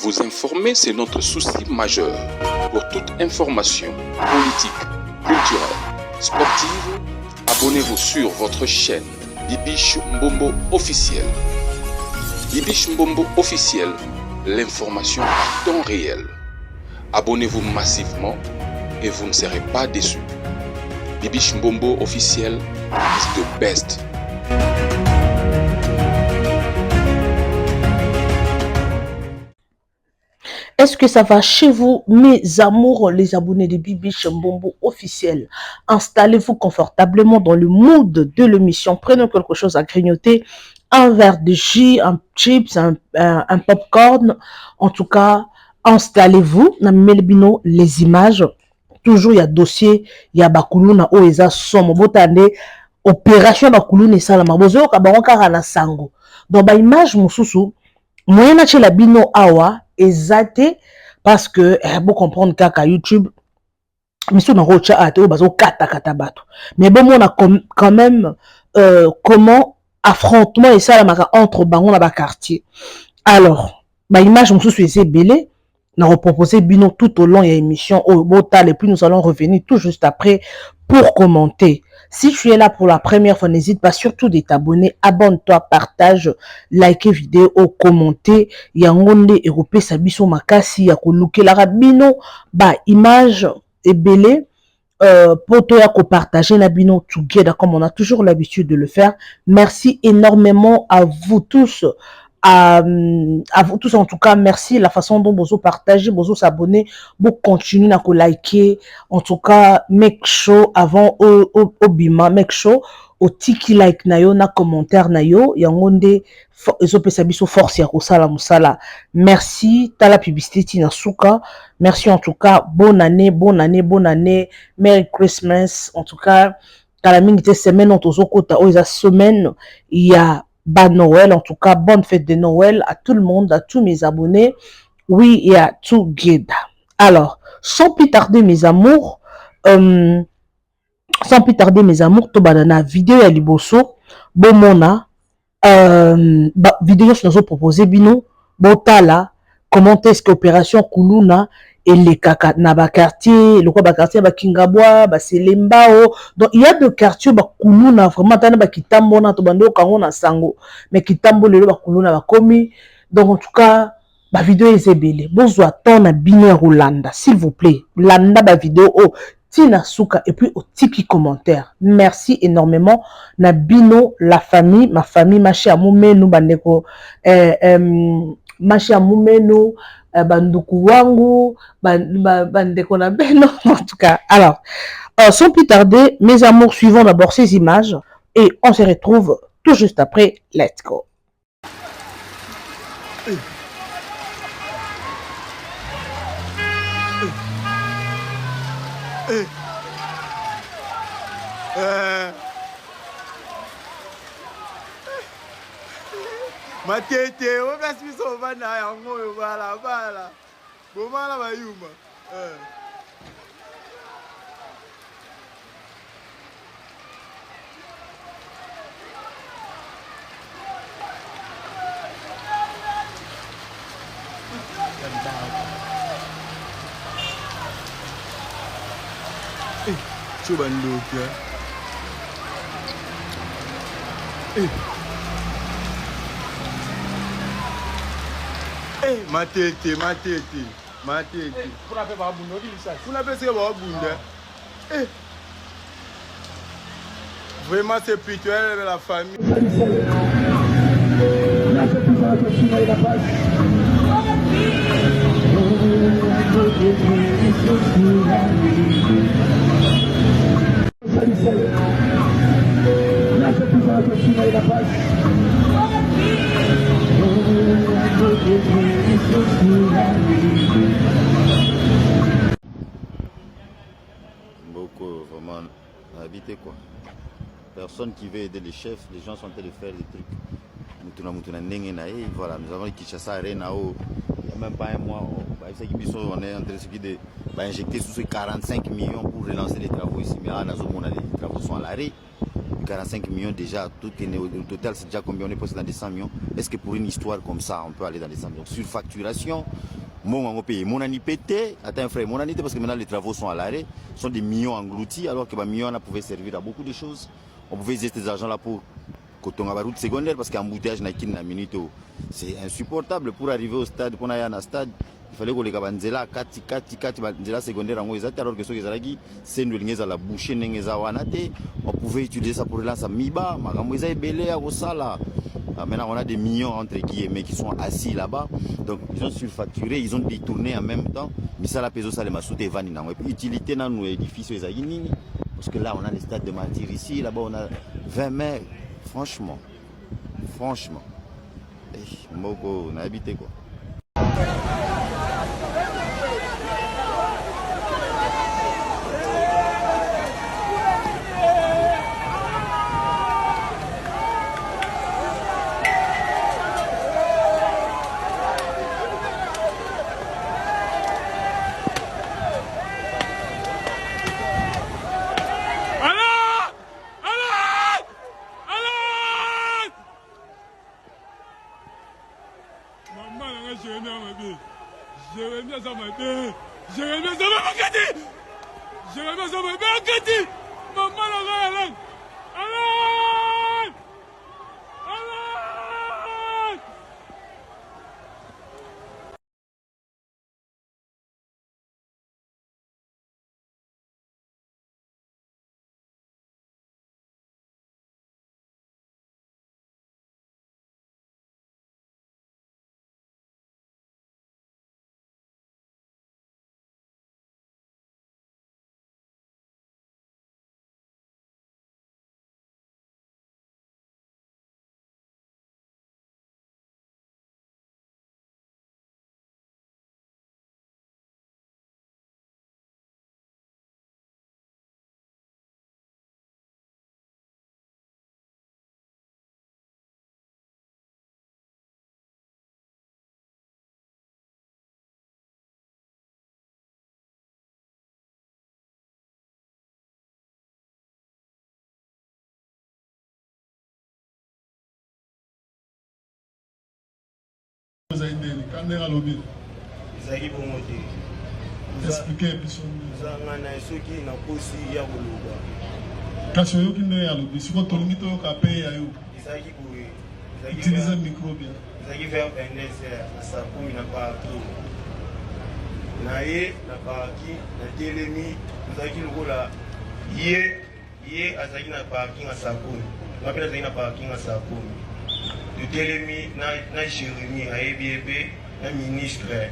Vous informer, c'est notre souci majeur. Pour toute information politique, culturelle, sportive, abonnez-vous sur votre chaîne Bibiche Mbombo officiel. Bibiche Mbombo officiel, l'information à temps réel. Abonnez-vous massivement et vous ne serez pas déçus. Bibiche Mbombo officiel is the best. Est-ce que ça va chez vous, mes amours, les abonnés de Bibiche Mbombo officiel? Installez-vous confortablement dans le mood de l'émission. Prenez quelque chose à grignoter, un verre de jus, un chips, un popcorn. En tout cas, installez-vous. Namelbino les images. Toujours il y a dossier, il y a bakuluna oeza somo botande opération bakuluna salama bozo ka baronka na sango. Donc ba image mususu moyen na chela bino awa exacté parce que bon comprendre qu'à YouTube mission na rocha ate o bazo kata bato mais bon on a quand même comment affrontement et ça la entre bango na ba quartier. Alors ba image mususu ese belé na reproposer bino tout au long de l'émission au botal et puis nous allons revenir tout juste après pour commenter. Si tu es là pour la première fois, n'hésite pas surtout de t'abonner, abonne-toi, partage, like vidéo, commenter. Yangonde Europé Sabiso Makasi, Yakoluke Larabino, image et belé. Pour toi, partager la bino together comme on a toujours l'habitude de le faire. Merci énormément à vous tous. À vous tous en tout cas, merci la façon dont vous partagez, vous s'abonner, vous continuez à liker. En tout cas, make sure avant au bima, make sure au tiki like na yo na commentaire na yo yangonde ezopesabiso force ya kosala musala. Merci tala publicité tina suka. Merci en tout cas, bonne année, Merry Christmas. En tout cas, kala mingi te semaine on tozo kota o eza semaine il y a Noël, en tout cas, bonne fête de Noël à tout le monde, à tous mes abonnés. Oui, et à tout guide. Alors, sans plus tarder, mes amours, to banana vidéo ya liboso, bomona, vidéo je nous ai proposé bino, botala, comment est-ce que opération Kuluna et les kaka na ba quartier, le quoi ba quartier ba Kingabwa, ba Selembao. Donc il y a deux quartiers ba Kuluna vraiment tana ba Kitambo na to bando kango na sango, mais Kitambo le ba Kuluna ba komi. Donc en tout cas, ba vidéo est belé. Bonjour ton na bino Rolanda, s'il vous plaît. Landa ba vidéo oh Tina Souka et puis au tiki commentaire. Merci énormément na bino la famille, ma famille ma chère Moumenu bandeko ma chère Moumenu banduku wangu bandeko na beno en tout cas. Alors sans plus tarder, mes amours, suivons d'abord ces images et on se retrouve tout juste après. Let's go. Matete, on va se mettre au vana, voilà. Comment la va yuma? Tu vas nous faire. Matete. Pour la faire babunda, pour la faire babunda. Vraiment c'est spirituel la famille. Beaucoup vraiment habité quoi. Personne qui veut aider les chefs, les gens sont en train de faire des trucs. Voilà, nous avons les Kinshasa Arena, il n'y a même pas un mois, on est en train d'injecter sous ces 45 millions pour relancer les travaux ici. Mais à la zone, les travaux sont à l'arrêt. 45 millions déjà, tout est au total, c'est déjà combien? On est passé dans des 100 millions. Est-ce que pour une histoire comme ça, on peut aller dans des 100 millions? Surfacturation, mon pays, mon année pété, attends frère, mon année parce que maintenant les travaux sont à l'arrêt, sont des millions engloutis, alors que les millions là pouvaient servir à beaucoup de choses. On pouvait utiliser ces argents là pour coton à la route secondaire parce qu'embouteillage n'a qu'une minute. C'est insupportable pour arriver au stade, pour aller à un stade. Il fallait que les Kabanzela, Kati, Banzela secondaire en Ouizate, alors que ceux qui ont c'est une la bouche, on pouvait utiliser ça pour relancer Miba, Magamouza et Belé à Osala. Maintenant, on a des millions entre guillemets qui sont assis là-bas. Donc, ils ont surfacturé, ils ont détourné en même temps. Mais ça, la peso, ça, les massoutes et vanina. Et puis, utilité dans nos édifices, parce que là, on a les stades de Martyrs ici, là-bas, on a 20 maires. Franchement. On a habité quoi. Ezali bongo te. Expliquez biso. Zanga na soki na posi ya koloba. Kasi oyoki nde ya lobi siko tolingi toyoka pe ya yo. Ezali boye. Utiliser micro bien. Ezali vers PNDS na saa 10 na parking. Na ye na parking na telemi ezali lokola ye azali na parking na saa 10. Ngapi azali na parking na saa 10. Telemi na Jérémy ayebi ebe na ministre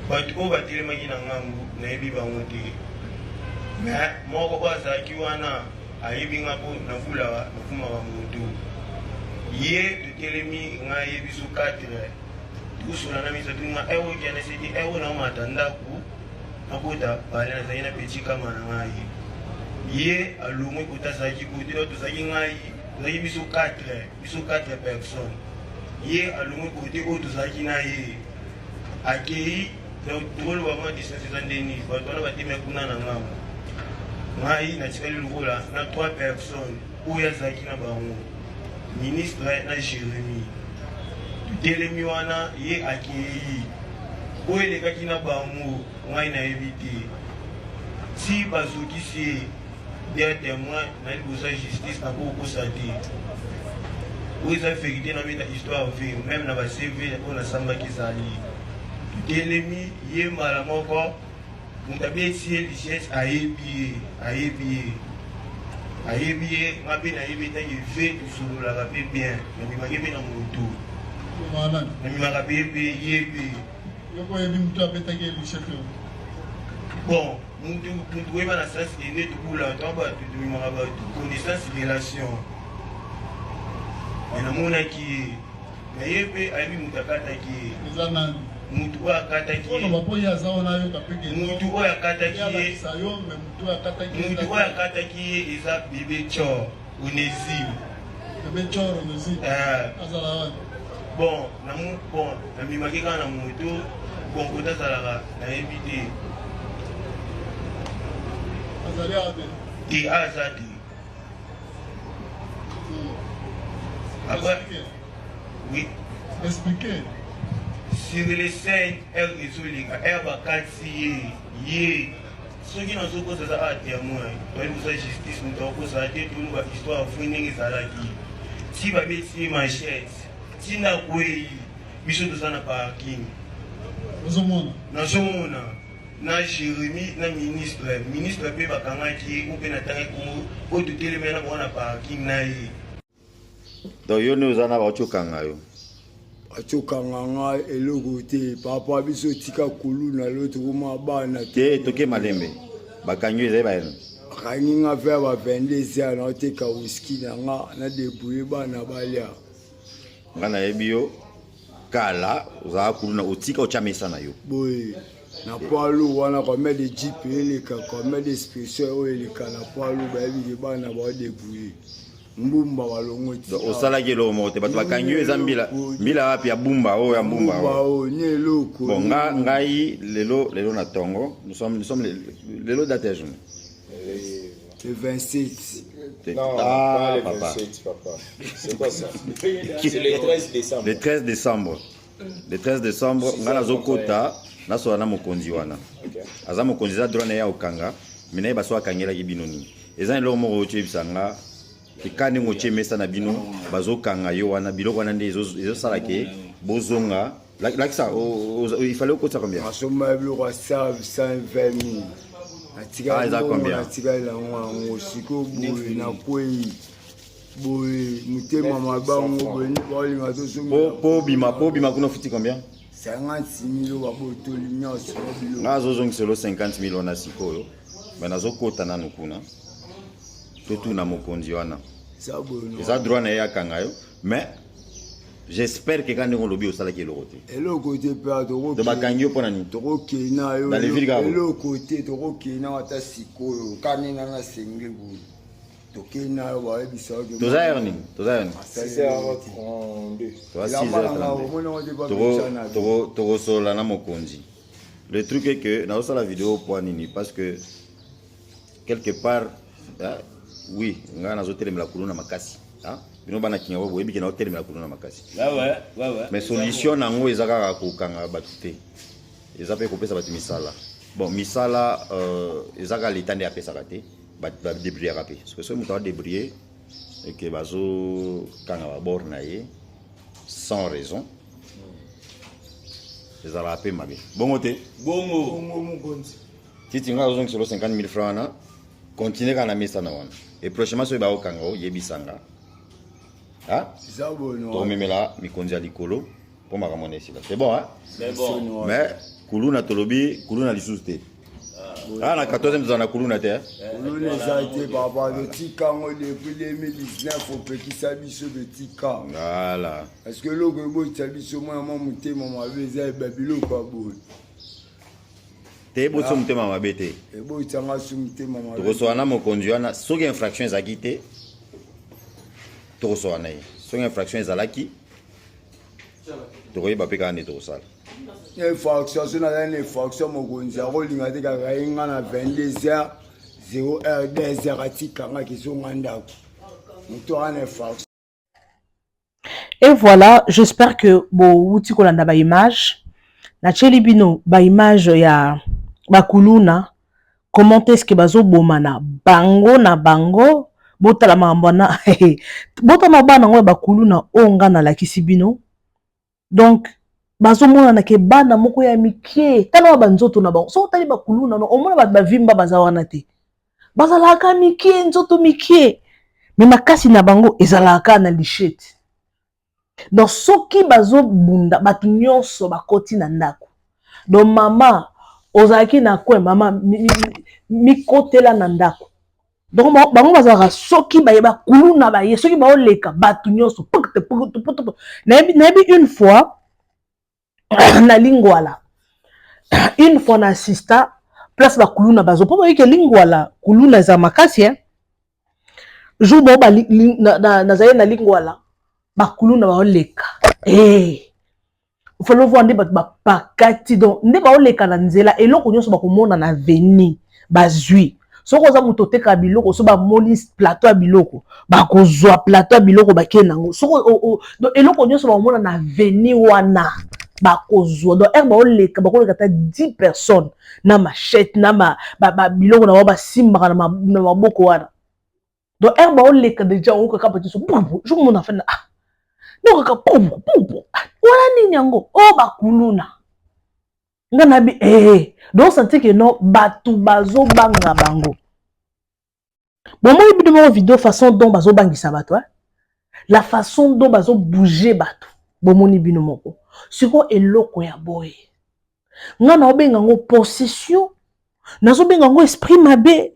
bato oyo batelemaki na ngambu nayebi bango te mais moko oyo azalaki wana ayebi nga mpo navula nafumaka moto ye totelemi nga ayebi so 4 tukosola na miso tunga ewo ekiana seti ewo naomata ndako nakota bale nazalaki na peti kama na ngai ye alongwe kota azalaki kote tozalaki ngai tozalaki biso 4 personnes ye alongwe kote oyo tozalaki na ye akei tokoloba mwa distance eza ndeni bato wana batemi kuna na ngambo ngai natikali lokola na 3 personnes oyo azalaki na bango ministre na Jérémy totelemi wana ye akei oyo elekaki na bango ngai nayebi te si bazokisi ye des témoins na liboso ya justice na kokosa te oyo eza vérité na beta histoire vrai même na bacv oyo nasambaki ezali totelemi ye mbala moko moto abeti ye lichesse ayebi ye nga mpe nayebi ntangi ve tosololaka mpe bien namimaki mpe na moto namimaka mpe ye mpe yokoyebi moto abetaki lichesse bon mutu oyeba na sens ene tokula to bato tomimaka bato connaissance relation me namonaki ye na ye mpe ayebi moto akataki ye eza nani motu oyo akataki ye mutu oyo akataki ye eza bebe Chor Onésime bon namimaki kaka na moto bon kota azalaka nayebi te te aza te Après, oui. Expliquez. Sur les scènes, elle va casser, ceux qui n'ont pas de ça à témoin, nous justice, nous avons posé une histoire, vous n'avez pas qui. Si vous avez une machette, si vous avez une de ça n'a pas qui. Nous sommes na Jérémy, na ministre peut pas qui ou bien attendre pour de télémena pour na parking na yi. Donc yo nous en avons chokanga yo. Achokanga eloko te papa biso tika kuluna l'autre kuma bana te toke malembe bakanyo ezai ba kaninga fe ba vende sia na tika whisky na debouiller bana balia ngana ebio kala za kuluna otika ochamesa na yo boy na palu wana kwa mede jeep eleka kwa mede special eleka na palu ba bi bana ba debouiller mbumba walongo ti osala kelo mote bato bakanyo ezambila mbila wapi ya bumba o ya bumba o ni eloko bon ngai lelo na tongo nous sommes lelo date ya journée le 27 non ah pas le papa 27 papa c'est quoi ça c'est le 13 décembre le 13 décembre ngana zokota na so na mokonzi wana aza mokonzi za droit na ya okanga mina ba so akangela ki binoni ezan lo mo oche bisanga ikani ngoche mesa na bino bazokanga yo wana biloko wana nde ezo sala ke bozonga like ça il fallait au combien asoma biloko sa 120 000 atika ça combien atika la ngo siko boy na kwei boy mutema mabango boni bali matosonga po bima kuna futi combien 50 000 babotoli nyoso bilo ngazo zongi selo 50 000 na sikoyo bana zokota nanu kuna tout na mokonzi wana ça droit na ya kangayo mais j'espère que quand on lobi osala ki eloko te eloko te pa to bakangyo pona ni tokoke na yo eloko te tokoke na ata sikoyo kanina na senge bu toke na yo ba ebisa ke tozaerni c'est à votre 32 togo sola na mokonzi le truc est que na osala vidéo pour nini parce que quelque part oui nga nazo telemela kuluna makasi bino bana kinga bo yebi kena telemela kuluna makasi ouais mais solution nango ezaka kokanga batute ezape kopesa batu misala bon misala ezaka l'état de apesa kate ba débrouiller rapé parce que ce muta débrouiller et que bazo kanga ba bornaye sans raison ezala pe mabe bongo mokonzi titi nga ozongi solo 50 000 francs na continuer kana mesa na wana et prochainement so ba okanga o yebisanga zabono to memela mikonzi alikolo po makamone sila c'est bon mais kuluna tolobi kuluna lisuste na 14e zana kuluna te kuluna zaite papa de tikango depuis 2019 au petit sabiso de tika voilà parce que logo bo sabiso moi mutema mabeza babilo pa bo te botso mutema mabete e bo tsanga sumutema mabete to so na mokonzi wana soki infraction ezaki te to so na soki infraction ezalaki to koyeba pe kana to sala infraction so na une infraction mokonzi a rolinga te ka inga na 22h 0h 2h atikanga kisonga ndako muto ana infraction. Et voilà, j'espère que bo uti kolanda ba image na chelibino ba image ya bakuluna comment est-ce que bazo bomana bango na bango botala mambana botama bana ngo bakuluna onga na lakisi bino donc bazo mona na ke bana moko ya mikie tala banzoto na bango so tali bakuluna no omona ba vimba bazawana te bazalaka mikie nzoto mikie mais makasi na bango ezalaka na lichette. Donc soki bazo bunda batu nyonso bakoti na ndako donc mama ozaki na kwe mama mikotela na ndako donc bango bazaka soki bayeba kuluna baye soki baoleka batu nyonso na yebi une fois na lingwala une fois na assista place ba kuluna bazo po bayeke lingwala kuluna za makasi jour bo ba na zaye na lingwala bakuluna baoleka ufalo voir nde bapakati donc nde baoleka na nzela eloko nyonso bakomona na veni bazwi so ko za muto teka biloko so ba moni plateau ya biloko ba ko zwa plateau ya biloko ba kenango so do eloko nyoso ba mona na veni wana ba ko zwa do ba oleka ba ko leka ta 10 personnes na machette na ba biloko na ba simba na maboko wana do ba oleka deja o ka petit so je mona fa na no ka pompo wala nini yango o ba kuluna ngana bi donc sentir que non batu bazo banga bango bon moi il me vidéo façon dont bazo bangisa bato la façon dont bazo bouger bato bon moni bino moko siko eloko ya boy ngana obenga ngo possession nazo benga ngo esprit mabe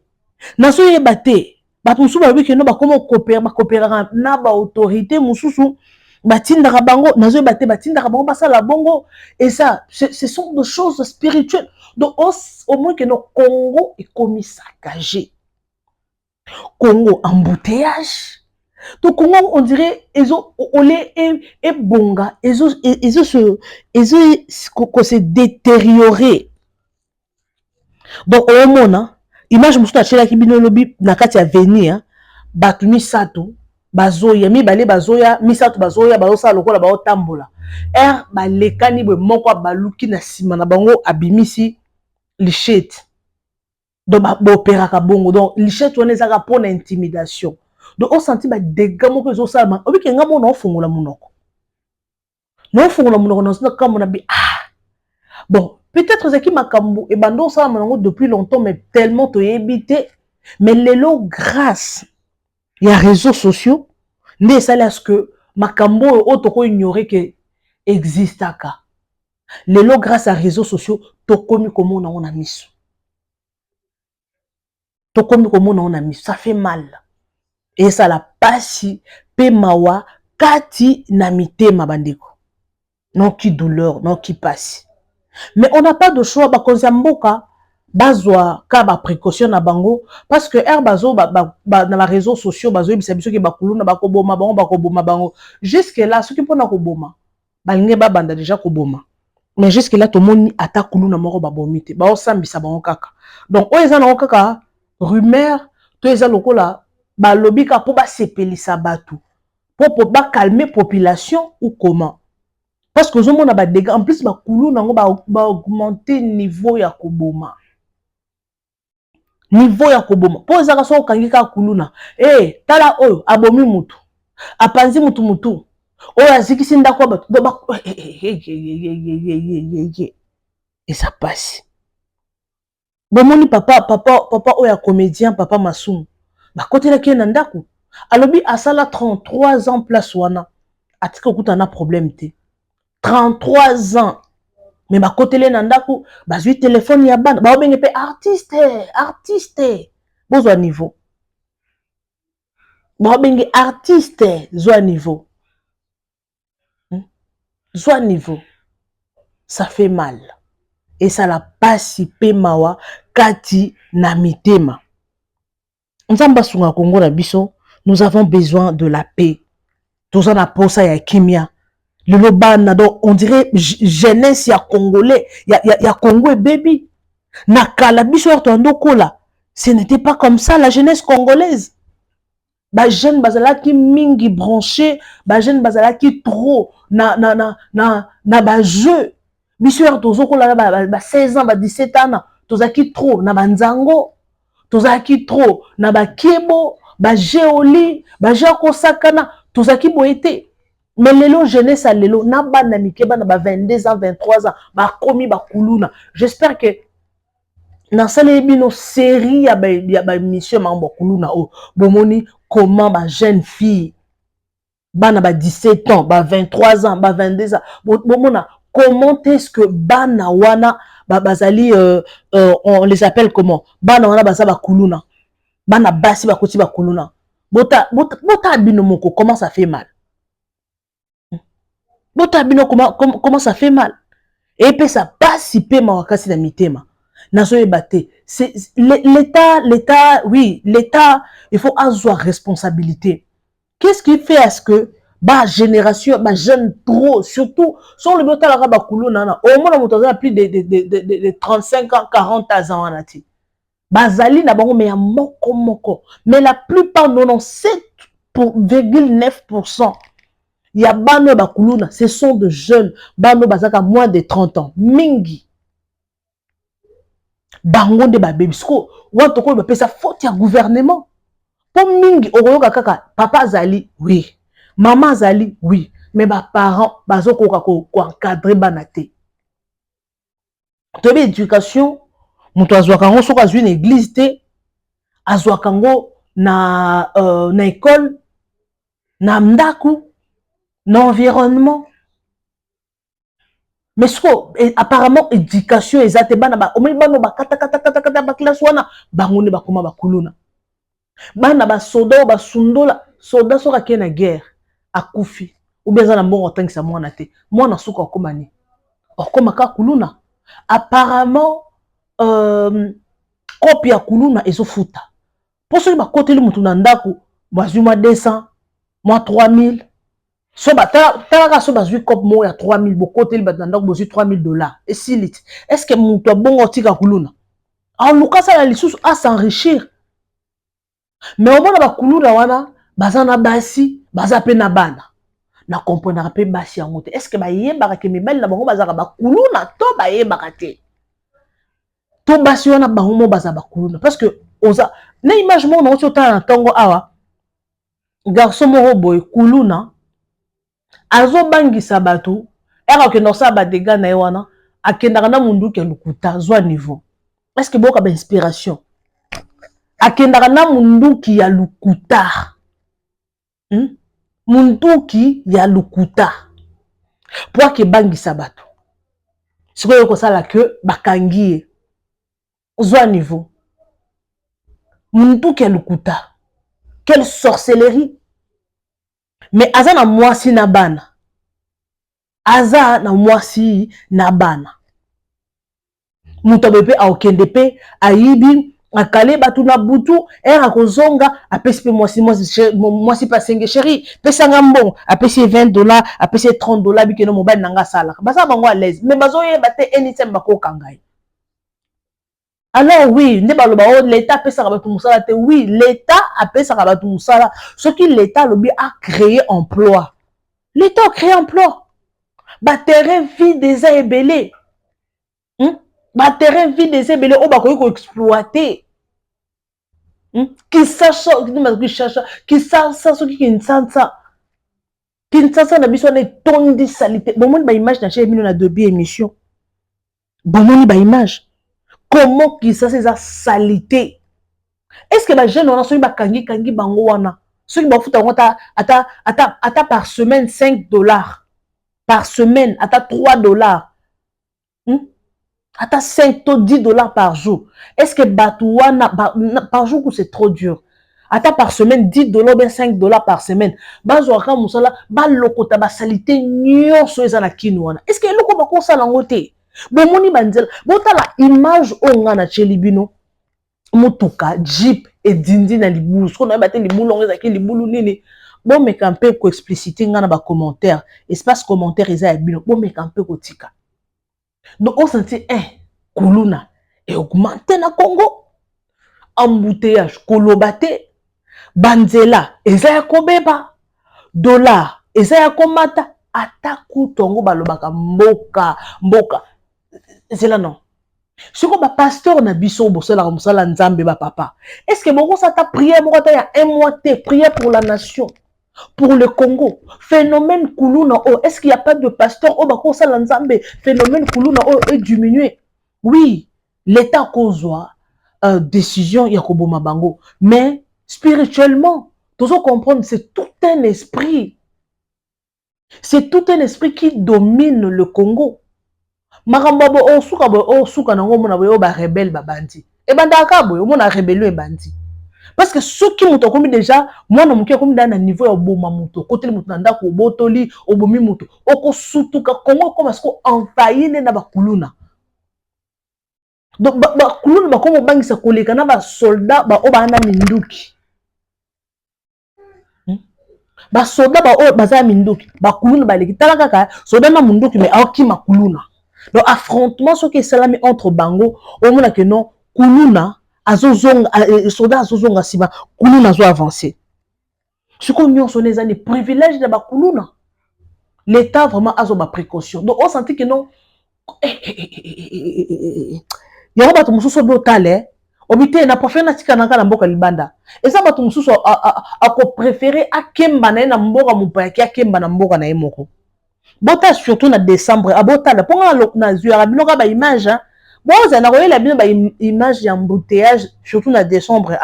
nazo yebate bato musu ba wiki no ba komo coopérer na ba autorité mususu batindaka bango nazo yebate batindaka bango basala bongo et ça ce sont des choses spirituelles donc au moins que nos Congo est commis saccagé Congo embouteillage donc Congo on dirait ils ont olé et bonga ils ont se détérioré donc au moment image musu achela ki bino lobi na kati ya venir batu misato bazoya mibale bazoya misato bazoya bazosa lokola baotambola balekani bwe moko baluki na sima na bango abimisi lichette donc opéraka bongo donc lichette wana ezaka pona intimidation donc on senti ba dégâts moko ezosala obiki nga mona ofungola munoko no fungola munoko na kama na bi bon peut-être c'est qui makambo et bando ça manango depuis longtemps mais tellement to évité mais lelo grâce il y a réseaux sociaux mais ça là ce que makambo otoko ignorer que existe aka lelo grâce à réseaux sociaux to komi comme on a mis to komi comme on a mis ça fait mal et ça la pasi pe mawa kati na mitema bandeko non qui douleur non qui passe mais on n'a pas de choix ba kozamboka bazwa ka ba précaution na bango parce que bazo dans les réseaux sociaux bazo bisa biso ki bakuluna bakoboma bango jusque là ce qui pona koboma balinge ba banda déjà koboma mais jusque là tout monde ata kuluna moko ba bomite ba osambisa bango kaka donc o eza na kaka rumeur to eza lokola ba lobika po ba sepelisa batu pour ba calmer population ou comment. Parce que on a des dégâts. En plus, ba augmenter niveau ya koboma. Niveau ya koboma. Pour ça so kangika kuluna. Tala oyo abomi mutu. Apanzi mutu. Oya zikisi ndako batu. Et ça passe. Bomoni papa oya comédien papa Masumu. Ba côté la kena ndako. Alobi asala 33 ans place wana. Atika kutana problème te. 33 ans. Mais ma côté les nandaku, bah j'ai téléphone ya ban, bah on pe artiste. Bozo niveau. Bah on artiste zo niveau. Zo niveau. Ça fait mal. Et ça la passe pe mawa kati na mitema. Nzamba sunga Congo na biso, nous avons besoin de la paix. Tous en a posa ya kimia. Le Lobana, donc on dirait jeunesse ya congolais, ya Congo et baby. Na kalabiso kola. Ce n'était pas comme ça la jeunesse congolaise. Ba jeune bazala ki mingi branché, ba jeune bazala ki trop na ba jeu. Biso tozo kola ba 16 ans, ba 17 ans, tozaki trop na banzango, tozaki trop na ba kebo, ba jeoli, ba jako sakana, tozaki boete. Mais lelo jeunesse à lelo na bana mikeba na ba 22 ans 23 ans ba komi ba kuluna. J'espère que dans cette bino série ya ba mission mambo kuluna o bomoni comment ba jeune fille bana ba 17 ans ba 23 ans ba 22 ans bomona comment est-ce que bana wana bazali on les appelle comment bana wana baza ba kuluna bana basi ba koti ba kuluna bota bino moko comment ça fait mal. Comment ça fait mal. Et puis ça passe si peu mawakasi na mitema. Nazo ebate. C'est l'État, oui, l'État, il faut avoir responsabilité. Qu'est-ce qui fait à ce que ba génération, ba jeune trop, surtout sur le bota la rabakulo nana, au moins on a plus de 35 ans, 40 ans anati. bazali na bango mais ya moko moko, mais la plupart 97,9% ya bano bakuluna ce sont de jeunes bano bazaka moins de 30 ans mingi bango de ba baby sko wato ko ba pesa faute ya gouvernement po mingi okoyoka kaka papa azali oui maman azali oui mais ba parents bazokoka ko encadrer bana te to be éducation muto azwaka ngo soko azwi na église te azwaka ngo na na école na ndaku na environnement. Mais ce apparemment éducation ezate bana ba omoni bano ba kata ba classe wana bangone ba koma ba kuluna bana ba soda ba sundola soda soka ke na guerre akufi ou bien na mbongo tangisa mwana te mwana suka okoma ni okoma ka kuluna apparemment copie kuluna ezofuta pour ceux ba koteli mutu na ndako bazuma 200 moi 3000 so talaka so bazui cop mo ya 3000 bokoteli batanda ko bozui $3000 et si lit est-ce que mutu bongo tika kuluna en lukasa la lisusu à s'enrichir mais au bona ba kuluna wana bazana basi baza pe na bana na comprendre pe basi yango te est-ce que ba yebaka ke mibali na bango bazaka ba kuluna to ba yebaka te to basi wana bango mo baza ba kuluna parce que oza na image mo na otota na tongo awa garçon mo boy kuluna azo bangisa bato eka ke nosa ba dega na wana akendaka na mundu ke lukuta zwa niveau est-ce que boka ba inspiration akendaka na mundu ki ya lukuta mundu ki ya lukuta pour que bangisa bato sikoyo ko sala que bakangie zwa niveau mundu ki ya lukuta quelle sorcellerie. Mais aza na mwasi na bana. Aza na mwasi na bana. Muto pe aokende pe ayibi akale batu na butu era kozonga apesi pe mwasi pasenge chéri pesa ngambon apesi $20 apesi $30 bikeno mobile nanga sala. Basa bango à l'aise mais bazo yeba te anytime bakoka ngai. Alors oui, l'État a pesa kabatu musala te. Oui, l'État a pesa kabatu musala. Ce qui l'État a créé emploi. L'État a créé emploi. Ba terrain vide des ébélés. Ba terrain vide des ébélés o ba ko exploiter. Qui sache qui sache qui na biso na tondi salité. Bon mon ba image na chez mino na debi émission. Bon mon ba image. Comment qui ça c'est sa salité? Est-ce que la jeune on a souri ba kangi bango wana? Ceux qui ba futa ata par semaine $5 par semaine, ata $3 ata 5 to $10 par jour. Est-ce que batouana par jour c'est trop dur? Ata par semaine $10 bien $5 par semaine. Bazo ka musala ba lokota ba salité nyonso ezana kinwana. Est-ce que loko ba ko sala ngote? Bomoni banzela botala image onga na chelibino motuka jeep et dindi na libulu so na bate libulu onga zaki libulu nini bon me camper ko expliciter nga na ba commentaire espace commentaire eza ya bino bon me camper ko tika donc on senti kuluna et augmenter na Congo embouteillage kolobate banzela eza ya kobeba dollar eza ya komata ataku tongo balobaka mboka c'est là non. Si on va pasteur na biso bosala musala nzambe ba papa. Est-ce que bon ça t'a prié moi il y a un mois t'es prié pour la nation, pour le Congo. Phénomène kuluna oh est-ce qu'il y a pas de pasteur oh ba ko sala nzambe phénomène kuluna oh est diminué. Oui, l'état kozwa décision ya koboma bango mais spirituellement tous comprendre c'est tout un esprit. C'est tout un esprit qui domine le Congo. Marambabo o suka na ngomona boyo ba rebelle ba bandi. E bandaka boyo mona rebello e bandi. Parce que ceux qui muto komi déjà moi na muke komi na niveau ya boma muto côté muto na ndako botoli obomi muto oko sutuka Congo comme est-ce qu'on envahit na ba kuluna. Donc ba kuluna ba komo bangisa koleka na ba soldat ba o ba na minduki. Ba soldat ba o baza minduki ba kuluna ba leki tala kaka soldat na munduki mais aoki makuluna. Donc affrontement ce qui est salami entre bango au monde que non kuluna azozonga soldat azozonga sima kuluna zo avancer. Ce qu'on y a les privilèges de ba kuluna. L'état vraiment a ba précaution. Donc on sentit que non il y a pas mususu botale obité na pas faire na tika na mboka libanda. Et ça bato mususu a ko préférer akemba na mboka mupaya ki akemba na mboka na yemoko. Bota surtout na décembre abota la ponga na zuara binoka ba image hein. Bon ça na koyela bino ba image ya embouteillage surtout na décembre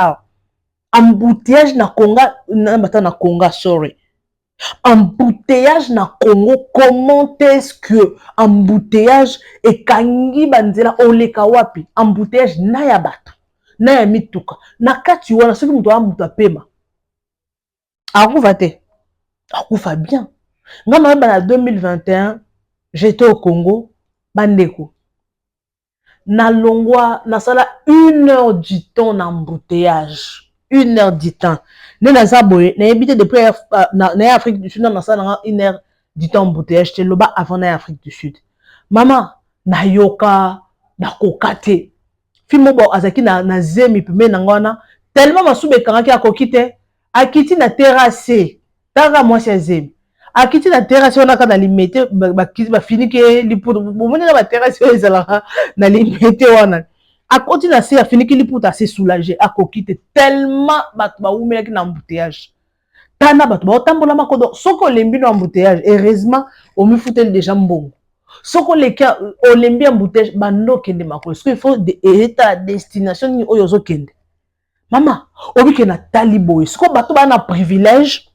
embouteillage na Conga na Conga sorry. Embouteillage na Congo, comment est-ce que embouteillage et kangi banzela oleka wapi? Embouteillage na ya bato, na ya mituka, na kati wana soki muto amuta pema. Akufa te. Akufa bien. Ngama ba na 2021, j'étais au Congo, bandeko. Na longwa na sala 1 heure du temps d'embouteillage. 1 heure du temps. Nous avons habité depuis l'Afrique du Sud, nous avons 1 heure du temps embouteillage. J'étais là-bas avant l'Afrique du Sud. Maman, na yoka, na kokate. Fimo bo azaki na zemi pime nangona. Tellement masube kanaki akokite. Akiti na terrasse. Tanga moi c'est zemi. Akiti na terrasse on a kana limite ba fini ke lipo. Bomoni na ba terrasse ezala na limite wana. A continuer à se finir qu'il pour assez soulagé à coquiter tellement batba ou mais qui embouteillage tana batba tambola makodo soko lembi no embouteillage heureusement on me foutait déjà bon soko les cas on lembi embouteillage bando kende mako parce qu'il faut état destination ni oyozo kende mama obi ke na talibo soko bato ba na privilège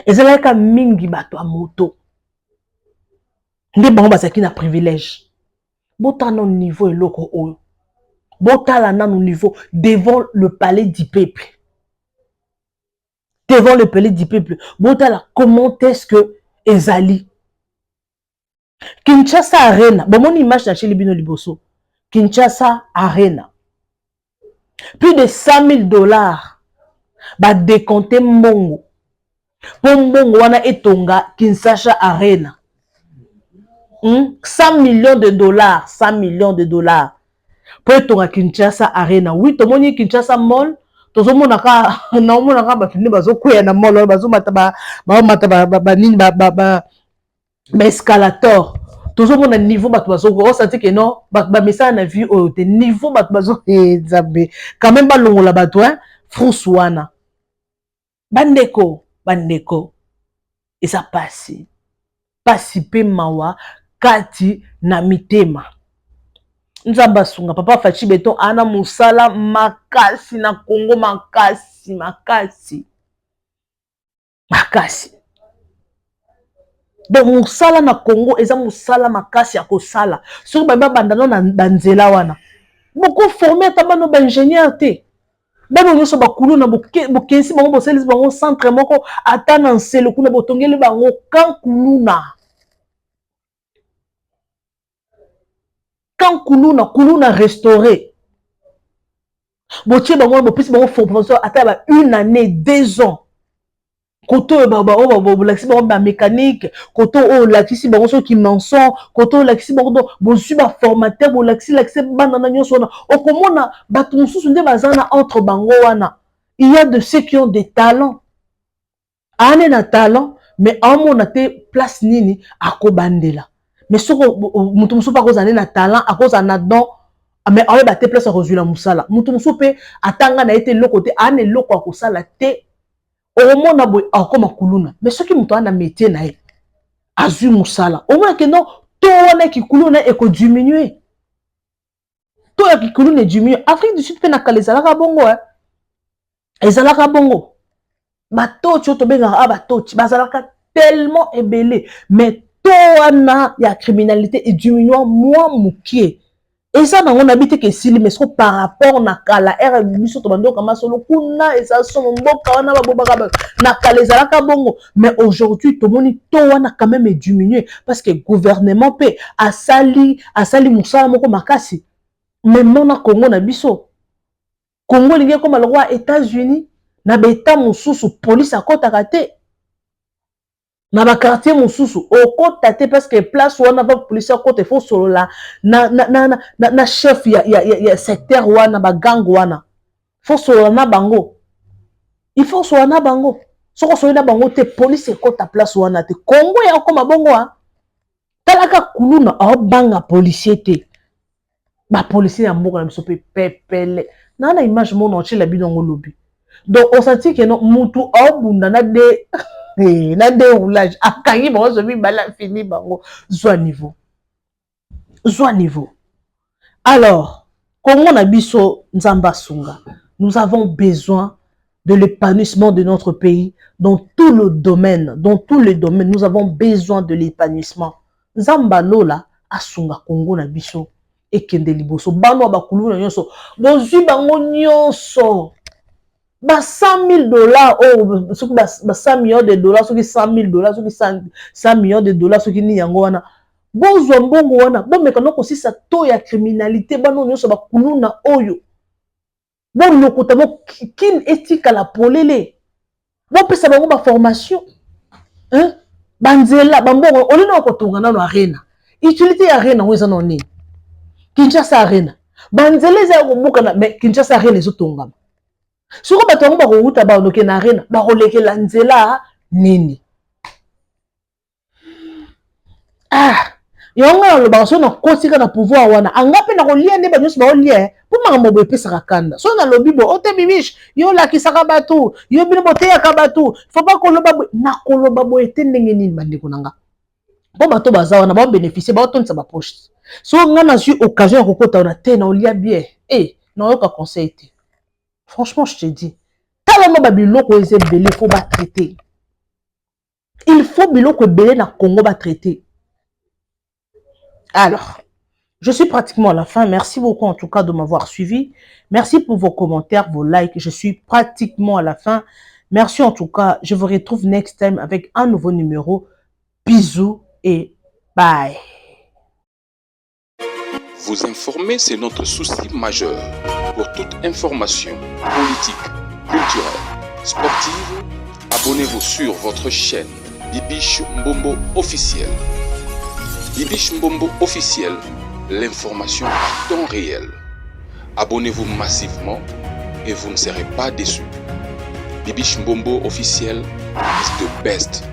ezalaka mingi bato a moto nde bango basaki na privilège. Bota non niveau et loko oyo. Bota la nan niveau devant le palais du peuple. Devant le palais du peuple. Bota la comment est-ce que ezali. Kinshasa Arena. Bon mon image na chez Bino Liboso. Kinshasa Arena. Plus de $100,000. Ba décompter mbongo. Pour mbongo wana etonga Kinshasa Arena. 100 millions de dollars, 100 millions de dollars. Pour être Kinshasa Arena. Oui, tout le monde Kinshasa Mall. Tout le monde a fini na mall, escalator. Tout le monde a niveau on sentit que non, message na vie au niveau quand même pas longo la batouin, François. Bandeko. Et ça passe. Pasipe mawa. Kati na mitema. Nzamba sunga papa Fachi Beton ana musala makasi na Congo makasi. Donc musala na Congo eza musala makasi ya kosala. Sur baba bandano na banzela wana. Beaucoup formé tabano ba ingénieur te. Bano nyoso bakulu na bokensi bango boselis bango centre moko atana nselo kuna botongeli bango kankuluna. Quand Kuluna restauré, botier bango bopisi bango formation ata 1 année 2 ans. Koto laxi bango ba mécanique, koto laxi bango so ki manson, koto laxi bango bosu ba formateur bo laxi bana na nyoso na okomona batu mususu nde bazana entre bango wana. Il y a de ceux qui ont des talents. Ane na talent mais amona te place nini akobandela. Mais ce que mutu musu pa kozana na talent à cause na don mais on ba te place à rejoindre musala mutu musu pe atanga na été le côté ane loko akosala te au mona boy akoma kuluna mais ce qui mutu na métier na e azu musala au moins que non to wana ki kuluna e ko diminuer to ya ki kuluna diminuer Afrique du Sud pe na kalezalaka bongo ezalaka bongo bato choto benga bato bazalaka tellement ébélé mais toana ya criminalité et diminuant moi mukie et ça on habite que si mais ce par rapport na kala r biso to bando kama solo kuna et ça son mboka wana babobaka na kala ezalaka bongo mais aujourd'hui to moni toana quand même diminué parce que gouvernement pe asali musala moko makasi même na Congo na biso Congo lingi comme le États-Unis na beta mususu police akota kate na ba quartier mususu okota te parce que place wana ba police côté faut solo la na chef ya secteur wana ba gang wana faut solo na bango il faut solo na bango soko solo na bango te police ekota place wana te Congo ya okoma bongo ha talaka kuluna o banga policier te ba policier ya mboka na biso pe pepele na image mon entier la bino ngolobi donc on sentit que non mutu o bunda na de na déroulage akangi bango zobi bala fini bango zwa niveau alors Congo na biso nzamba sunga nous avons besoin de l'épanouissement de notre pays dans tous les domaines nous avons besoin de l'épanouissement nzamba lola asunga Congo na biso ekende liboso bano bakulu na nyonso bozwi bango nyonso ba $100 000 oh soki ba 100 millions de dollars soki $100 000 soki 100 millions de dollars soki ni yango wana bozwa mbongo wana bomeka no kosisa to ya criminalité bano nyonso bakuluna oyo bolokota mo kin etika la polele bopesa bango ba formation banzela bambongo olina kotonga nano arena utilité ya arena ngo eza no nini Kinshasa arena banzela eza kobuka na mais Kinshasa arena ezotongama soko bato bango bakouta baonoke na arena bakolekela nzela nini yonga nalobaka so nakotika na pouvoir wana anga mpe nakolia nde banyonso baolia mpo makambo boye epesaka kanda so nalobi bo ote bibish yo olakisaka bato yo bino boteyaka bato fo bakoloba boye nakoloba boye te ndenge nini bandeko na nga mpo bato baza wana baobénéficie baotondisa bapoche so nga nazwi occasion ya kokota wana te naolia bien naoyoka conseil te franchement je te dis talama babiloko eza ebele faut batraiter il faut biloko ebele na Congo batraiter. Alors, je suis pratiquement à la fin. Merci beaucoup en tout cas de m'avoir suivi. Merci pour vos commentaires, vos likes. Je suis pratiquement à la fin. Merci en tout cas. Je vous retrouve next time avec un nouveau numéro. Bisous et bye. Vous informer, c'est notre souci majeur. Pour toute information politique, culturelle, sportive, abonnez-vous sur votre chaîne Bibiche Mbombo officiel. Bibiche Mbombo officiel, l'information à temps réel. Abonnez-vous massivement et vous ne serez pas déçus. Bibiche Mbombo officiel is the best.